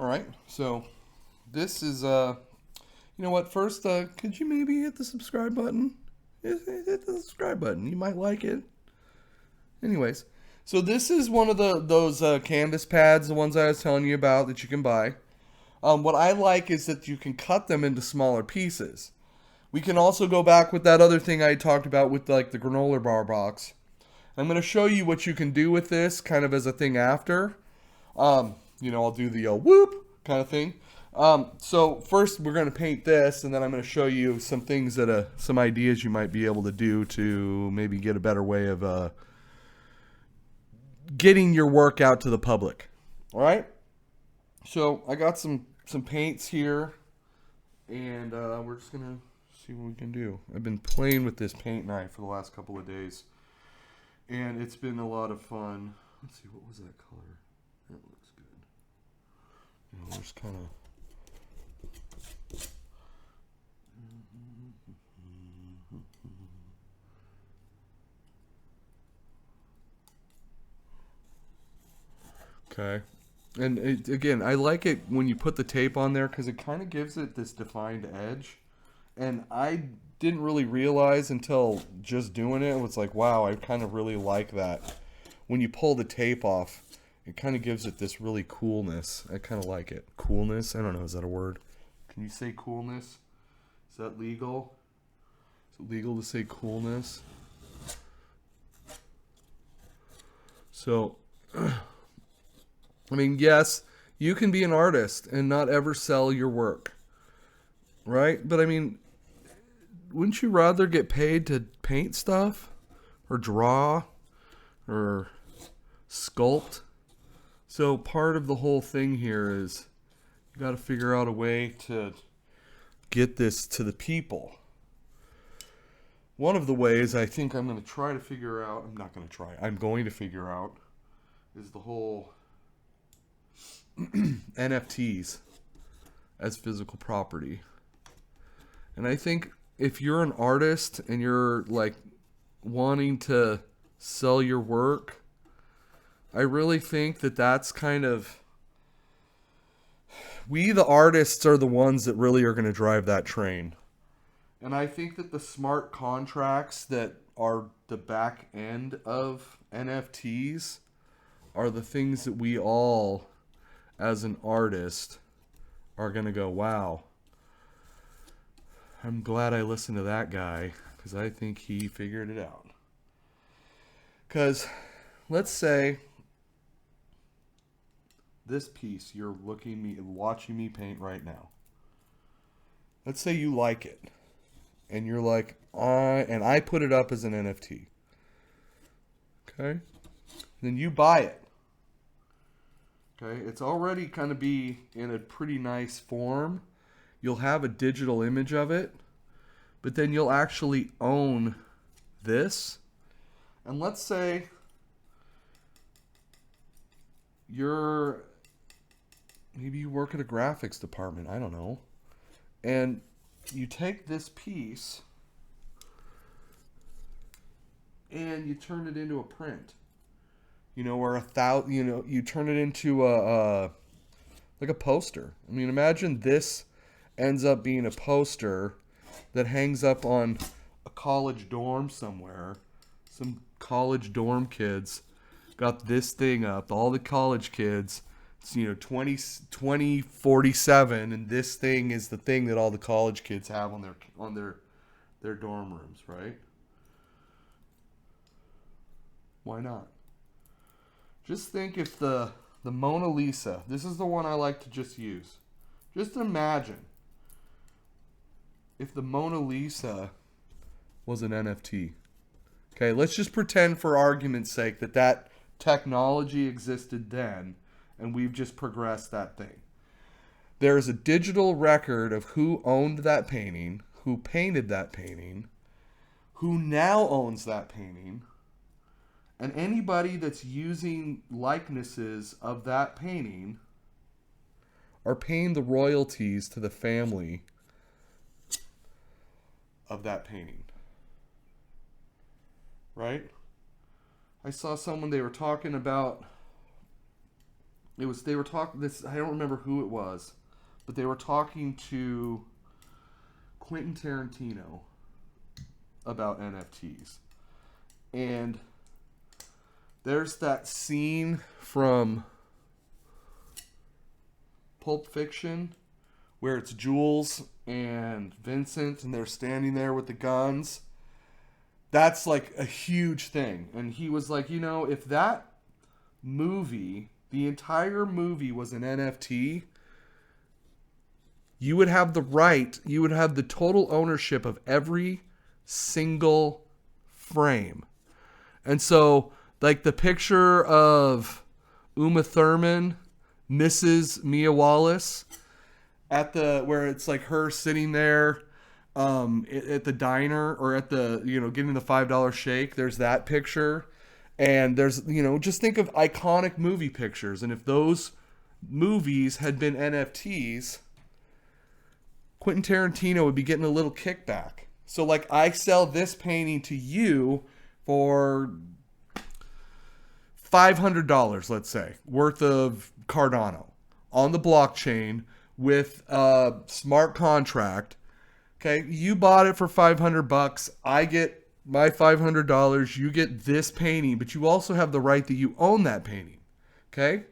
All right. So this is you know what? First, could you maybe hit the subscribe button? Hit the subscribe button. You might like it. Anyways, so this is one of those canvas pads, the ones I was telling you about that you can buy. What I like is that you can cut them into smaller pieces. We can also go back with that other thing I talked about with like the granola bar box. I'm going to show you what you can do with this kind of as a thing after. I'll do the whoop kind of thing. So first we're going to paint this, and then I'm going to show you some things some ideas you might be able to do to maybe get a better way of getting your work out to the public. All right. So I got some paints here, and we're just gonna see what we can do. I've been playing with this paint knife for the last couple of days, and it's been a lot of fun. Let's see, what was that color? That looks good. Just kind of. Okay. And again, I like it when you put the tape on there because it kind of gives it this defined edge. And I didn't really realize until just doing it. It was like, wow, I kind of really like that. When you pull the tape off, it kind of gives it this really coolness. I kind of like it. Coolness? I don't know. Is that a word? Can you say coolness? Is that legal? Is it legal to say coolness? So, I mean, yes, you can be an artist and not ever sell your work, right? But I mean, wouldn't you rather get paid to paint stuff or draw or sculpt? So part of the whole thing here is you got to figure out a way to get this to the people. One of the ways I think I'm going to try to figure out, I'm not going to try, I'm going to figure out, is the whole NFTs as physical property. And I think if you're an artist and you're like wanting to sell your work, I really think that that's kind of, we the artists are the ones that really are going to drive that train. And I think that the smart contracts that are the back end of NFTs are the things that we all, as an artist, are going to go, wow, I'm glad I listened to that guy because I think he figured it out. Because let's say this piece you're watching me paint right now. Let's say you like it. And you're like, and I put it up as an NFT. Okay? Then you buy it. Okay? It's already going to be in a pretty nice form. You'll have a digital image of it. But then you'll actually own this. And let's say maybe you work at a graphics department. I don't know. And you take this piece and you turn it into a print, or you turn it into like a poster. I mean, imagine this ends up being a poster that hangs up on a college dorm somewhere. Some college dorm kids got this thing up. All the college kids, 2047, and this thing is the thing that all the college kids have on their dorm rooms, right? Why not? Just think if the Mona Lisa, this is the one I like to just use. Just imagine if the Mona Lisa was an NFT. Okay, let's just pretend for argument's sake that technology existed then and we've just progressed that thing. There is a digital record of who owned that painting, who painted that painting, who now owns that painting, and anybody that's using likenesses of that painting are paying the royalties to the family of that painting. Right? I saw someone, they were talking about they were talking this. I don't remember who it was, but they were talking to Quentin Tarantino about NFTs, and there's that scene from Pulp Fiction where it's Jules and Vincent and they're standing there with the guns. That's like a huge thing. And he was like, if that movie, the entire movie was an NFT, you would have the right, you would have the total ownership of every single frame. And so, like the picture of Uma Thurman, Mrs. Mia Wallace, at the where it's like her sitting there at the diner or at the getting the $5 shake. There's that picture, and there's just think of iconic movie pictures, and if those movies had been NFTs, Quentin Tarantino would be getting a little kickback. So like I sell this painting to you for $500, let's say, worth of Cardano on the blockchain with a smart contract. Okay, you bought it for $500. I get my $500. You get this painting, but you also have the right that you own that painting. Okay,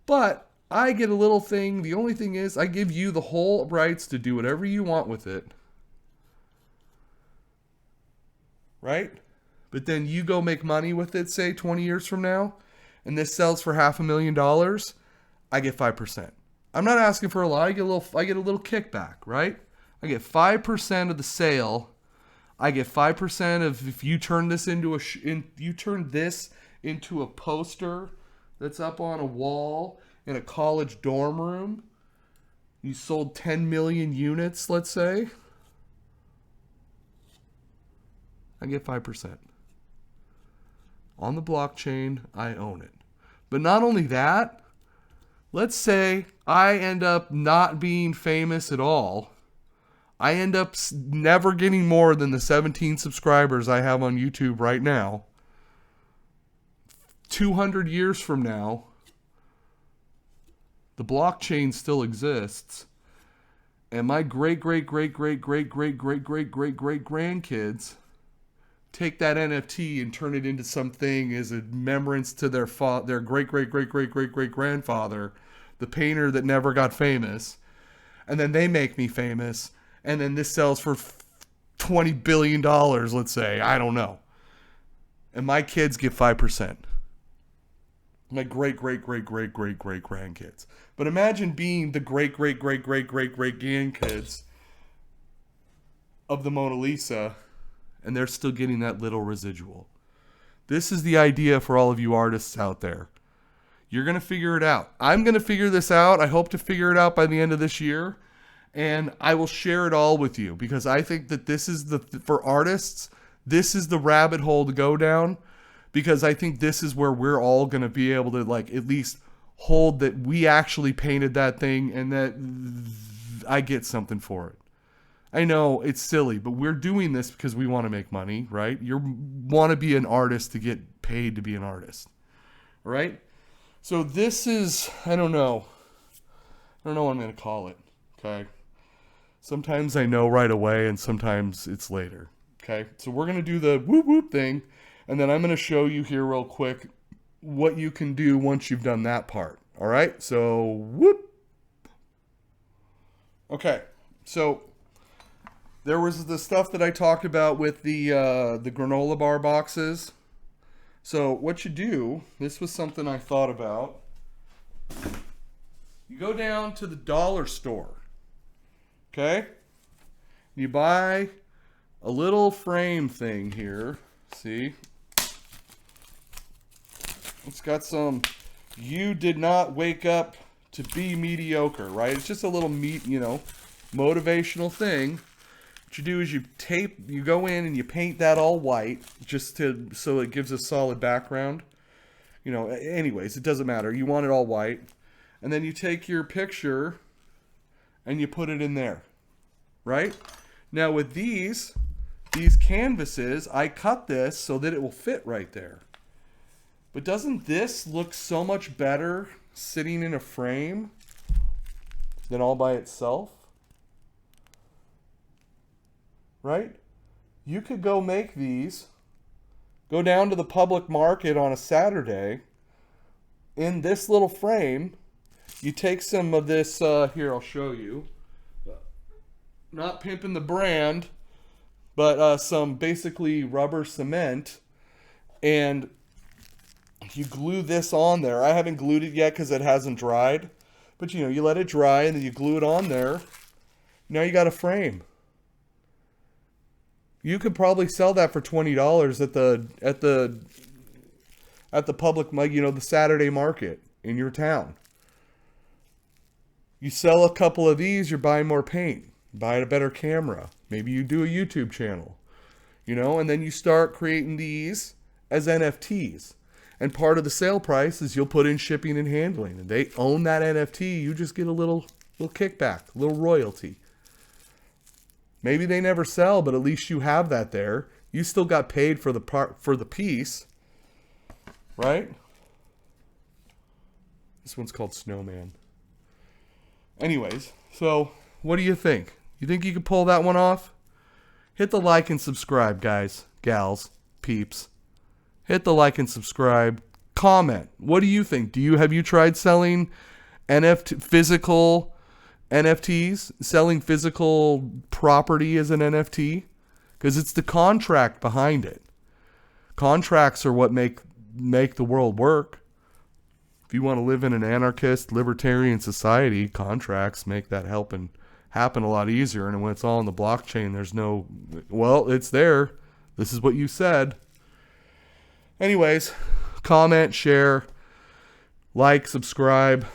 but I get a little thing. The only thing is, I give you the whole rights to do whatever you want with it. Right? But then you go make money with it, say 20 years from now, and this sells for $500,000, I get 5%. I'm not asking for a lot. I get a little kickback, right? I get 5% of the sale. I get 5% of if you turn this into a poster that's up on a wall in a college dorm room. You sold 10 million units, let's say. I get 5%. On the blockchain, I own it. But not only that, let's say I end up not being famous at all. I end up never getting more than the 17 subscribers I have on YouTube right now. 200 years from now, the blockchain still exists, and my great-great-great-great-great-great-great-great-great-great-grandkids take that NFT and turn it into something as a remembrance to their great-great-great-great-great-great-grandfather, the painter that never got famous, and then they make me famous, and then this sells for $20 billion, let's say. I don't know. And my kids get 5%. My great-great-great-great-great-great-grandkids. But imagine being the great-great-great-great-great-great-grandkids of the Mona Lisa, and they're still getting that little residual. This is the idea for all of you artists out there. You're going to figure it out. I'm going to figure this out. I hope to figure it out by the end of this year. And I will share it all with you because I think that this is for artists, this is the rabbit hole to go down, because I think this is where we're all going to be able to like at least hold that we actually painted that thing and that I get something for it. I know it's silly, but we're doing this because we want to make money, right? You want to be an artist to get paid to be an artist, right? So this is, I don't know what I'm going to call it, okay? Sometimes I know right away and sometimes it's later, okay? So we're going to do the whoop whoop thing, and then I'm going to show you here real quick what you can do once you've done that part, all right? So whoop. Okay, so there was the stuff that I talked about with the granola bar boxes. So what you do, this was something I thought about. You go down to the dollar store, okay? You buy a little frame thing here. See? It's got some, you did not wake up to be mediocre, right? It's just a little motivational thing. What you do is you go in and you paint that all white so it gives a solid background. Anyways, it doesn't matter. You want it all white. And then you take your picture and you put it in there, right? Now with these canvases, I cut this so that it will fit right there. But doesn't this look so much better sitting in a frame than all by itself. Right? You could go make these, go down to the public market on a Saturday in this little frame. You take some of this, here, I'll show you. Not pimping the brand, but some basically rubber cement, and you glue this on there. I haven't glued it yet because it hasn't dried, but you know, you let it dry and then you glue it on there. Now you got a frame. You could probably sell that for $20 at the public, you know, the Saturday market in your town. You sell a couple of these, you're buying more paint, buy a better camera. Maybe you do a YouTube channel, you know, and then you start creating these as NFTs. And part of the sale price is you'll put in shipping and handling, and they own that NFT. You just get a little kickback, a little royalty. Maybe they never sell, but at least you have that there. You still got paid for the piece, right? This one's called Snowman. Anyways, so what do you think? You think you could pull that one off? Hit the like and subscribe, guys, gals, peeps. Hit the like and subscribe. Comment. What do you think? Have you tried selling physical NFTs? Selling physical property as an NFT? Because it's the contract behind it. Contracts are what make the world work. If you want to live in an anarchist, libertarian society, contracts make that happen a lot easier. And when it's all on the blockchain, there's no, well, it's there. This is what you said. Anyways, comment, share, like, subscribe,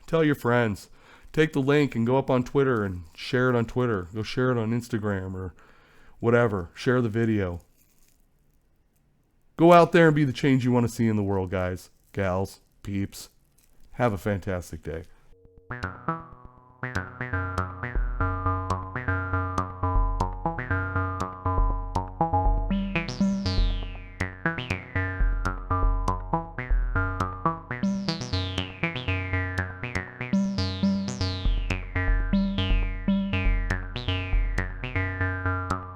tell your friends. Take the link and go up on Twitter and share it on Twitter. Go share it on Instagram or whatever. Share the video. Go out there and be the change you want to see in the world, guys, gals, peeps. Have a fantastic day.